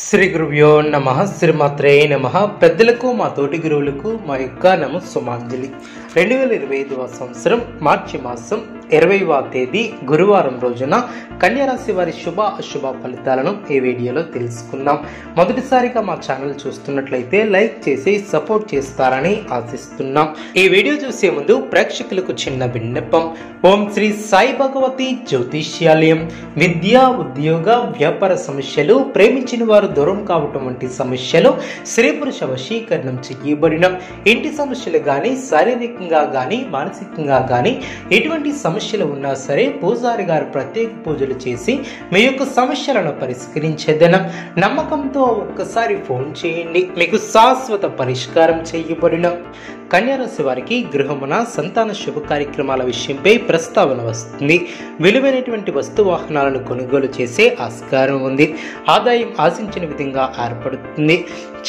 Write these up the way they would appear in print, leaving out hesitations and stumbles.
శ్రీ గురువ్యో నమః శ్రీమాత్రే నమః. పెద్దలకు మా తోటి గురువులకు మా యొక్క నమస్సుమాంజలి. 2025వ సంవత్సరం మార్చి మాసం 20వ తేదీ గురువారం రోజున కన్యారాశి వారి శుభ అశుభ ఫలితాలను ఈ వీడియోలో తెలుసుకుందాం. మొదటిసారిగా మా ఛానల్ చూస్తున్నట్లయితే లైక్ చేసి సపోర్ట్ చేస్తారని ఆశిస్తున్నాం. ఈ వీడియో చూసే ముందు ప్రేక్షకులకు చిన్న విన్నపం. ఓం శ్రీ సాయి భగవతి జ్యోతిష్యాలయం విద్యా ఉద్యోగ వ్యాపార సమస్యలు, ప్రేమించిన వారు దూరం కావటం వంటి సమస్యలు, స్త్రీ పురుష వశీకరణం చేయబడిన ఇంటి సమస్యలు కానీ, శారీరకంగా కానీ, మానసికంగా కానీ ఎటువంటి సమస్యలు ఉన్నా సరే పూజారి గారు ప్రత్యేక పూజలు చేసి మీ యొక్క సమస్యలను పరిష్కరించేదనం. నమ్మకంతో ఒక్కసారి ఫోన్ చేయండి, మీకు శాశ్వత పరిష్కారం చేయబడిన. కన్యారాశి వారికి గృహమున సంతాన శుభ కార్యక్రమాల విషయంపై ప్రస్తావన వస్తుంది. విలువైనటువంటి వస్తు వాహనాలను కొనుగోలు చేసే ఆస్కారం ఉంది. ఆదాయం ఆశించిన విధంగా ఏర్పడుతుంది.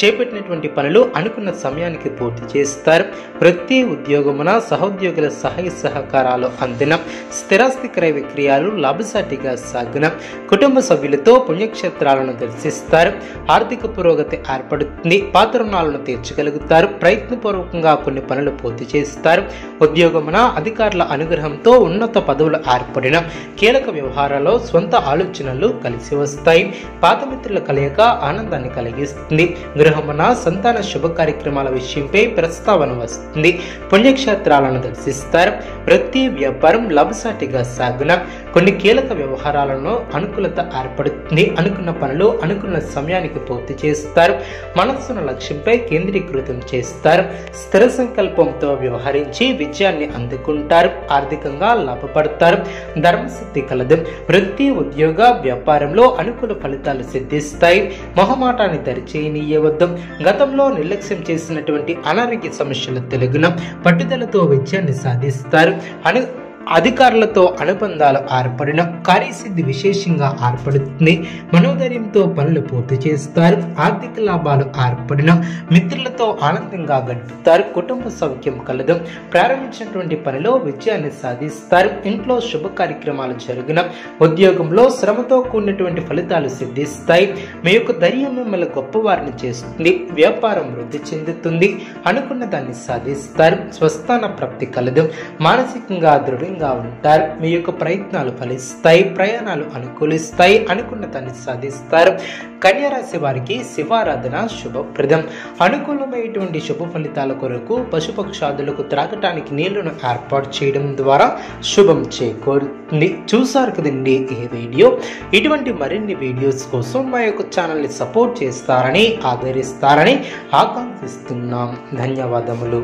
చేపట్టినటువంటి పనులు అనుకున్న సమయానికి పూర్తి చేస్తారు. ప్రతి ఉద్యోగమున సహోద్యోగుల సహాయ సహకారాలు అందిన. స్థిరాస్తి క్రయ విక్రయాలు లాభసాటిగా సాగిన. కుటుంబ సభ్యులతో పుణ్యక్షేత్రాలను దర్శిస్తారు. ఆర్థిక పురోగతి ఏర్పడుతుంది. పాత రుణాలను తీర్చగలుగుతారు. ప్రయత్నపూర్వకంగా కొన్ని పనులు పూర్తి చేస్తారు. ఉద్యోగమున అధికారుల అనుగ్రహంతో ఉన్నత పదవులు ఏర్పడిన. కీలక వ్యవహారాల్లో స్వంత ఆలోచనలు కలిసి వస్తాయి. పాత మిత్రుల కలయిక ఆనందాన్ని కలిగిస్తుంది. గృహమున సంతాన శుభ కార్యక్రమాల విషయంపై ప్రస్తావన వస్తుంది. పుణ్యక్షేత్రాలను దర్శిస్తారు. ప్రతి వ్యాపారం లాభసాటిగా సాగున. కొన్ని కీలక వ్యవహారాలను అనుకూలత ఏర్పడుతుంది. అనుకున్న పనులు అనుకున్న సమయానికి పూర్తి చేస్తారు. మనస్సును లక్ష్యంపై కేంద్రీకృతం చేస్తారు. స్థిర సంకల్పంతో వ్యవహరించి విజయాన్ని అందుకుంటారు. ఆర్థికంగా లాభపడతారు. ధర్మశక్తి కలదు. వృత్తి ఉద్యోగ వ్యాపారంలో అనుకూల ఫలితాలు సిద్ధిస్తాయి. మొహమాటాన్ని దరిచేయనీయవద్దు. గతంలో నిర్లక్ష్యం చేసినటువంటి అనారోగ్య సమస్యలు తొలగిన. పట్టుదలతో విజయాన్ని సాధిస్తారు. అధికారులతో అనుబంధాలు ఏర్పడిన. కార్యసిద్ధి విశేషంగా ఏర్పడుతుంది. మనోధైర్యంతో పనులు పూర్తి చేస్తారు. ఆర్థిక లాభాలు ఏర్పడిన. మిత్రులతో ఆనందంగా గడుపుతారు. కుటుంబ సౌఖ్యం కలదు. ప్రారంభించినటువంటి పనిలో విజయాన్ని సాధిస్తారు. ఇంట్లో శుభ కార్యక్రమాలు జరిగిన. ఉద్యోగంలో శ్రమతో కూడినటువంటి ఫలితాలు సిద్ధిస్తాయి. మీ యొక్క ధైర్యం మిమ్మల్ని గొప్పవారిని చేస్తుంది. వ్యాపారం వృద్ధి చెందుతుంది. అనుకున్న దాన్ని సాధిస్తారు. స్వస్థాన ప్రాప్తి కలదు. మానసికంగా దృఢంగా ఉంటారు. మీ యొక్క ప్రయత్నాలు ఫలిస్తాయి. ప్రయాణాలు అనుకూలిస్తాయి. అనుకున్న దాన్ని సాధిస్తారు. కన్యారాశి వారికి శివారాధన శుభప్రదం. అనుకూలమైనటువంటి శుభ ఫలితాల కొరకు పశుపక్షాదులకు త్రాగటానికి నీళ్లను ఏర్పాటు చేయడం ద్వారా శుభం చేకూరుతుంది. చూసారు కదండి ఈ వీడియో. ఇటువంటి మరిన్ని వీడియోస్ కోసం మా యొక్క ఛానల్ని సపోర్ట్ చేస్తారని ఆదరిస్తారని ఆకాంక్షిస్తున్నాం. ధన్యవాదములు.